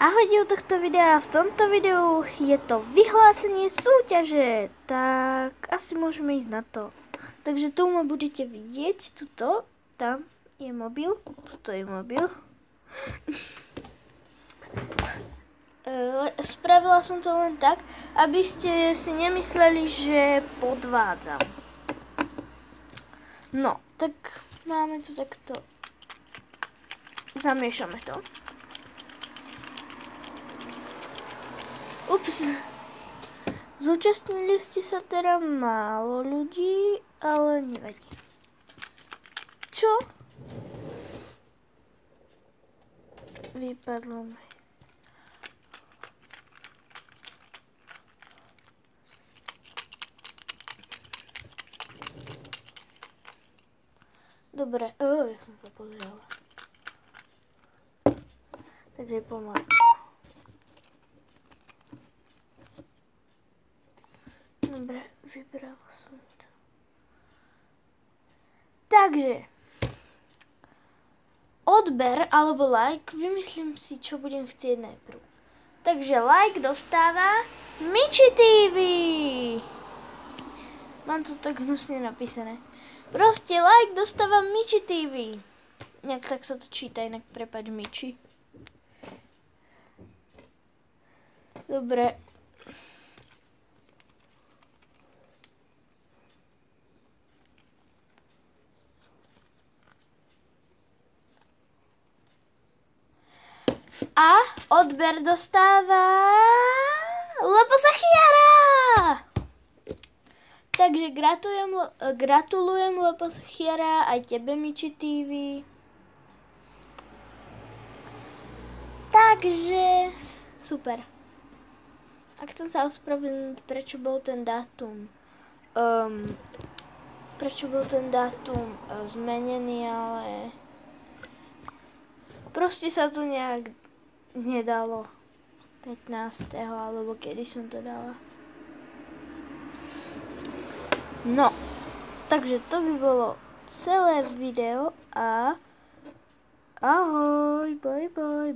Ahojte u tohto videa. V tomto videu je to vyhlásenie súťaže. Tak asi môžeme ísť na to. Takže tu ma budete vidieť. Tuto, tam je mobil. Tuto je mobil. Spravila som to len tak, aby ste si nemysleli, že podvádzam. No, tak máme tu takto. Zamiešame to. Ups. Zúčastnili ste sa teda málo ľudí, ale nevadí. Čo? Vypadlo mi. Dobre, ja som sa pozrela. Takže pomaly. Dobre, vybrala som to. Takže odber alebo like, vymyslím si, čo budem chcieť najprv. Takže like dostáva Michi TV. Mám to tak hnusne napísané. Proste like dostáva Michi TV. Nejak tak sa to číta, inak prepáč Michi. Dobre. A odber dostáva Loposachiara. Takže gratulujem Loposachiara aj tebe Michi TV. Takže super. A chcem sa ospravedlniť, prečo bol ten dátum zmenený, ale proste sa to nejak nedalo 15. alebo kedy som to dala. No, takže to by bolo celé video a ahoj, bye bye.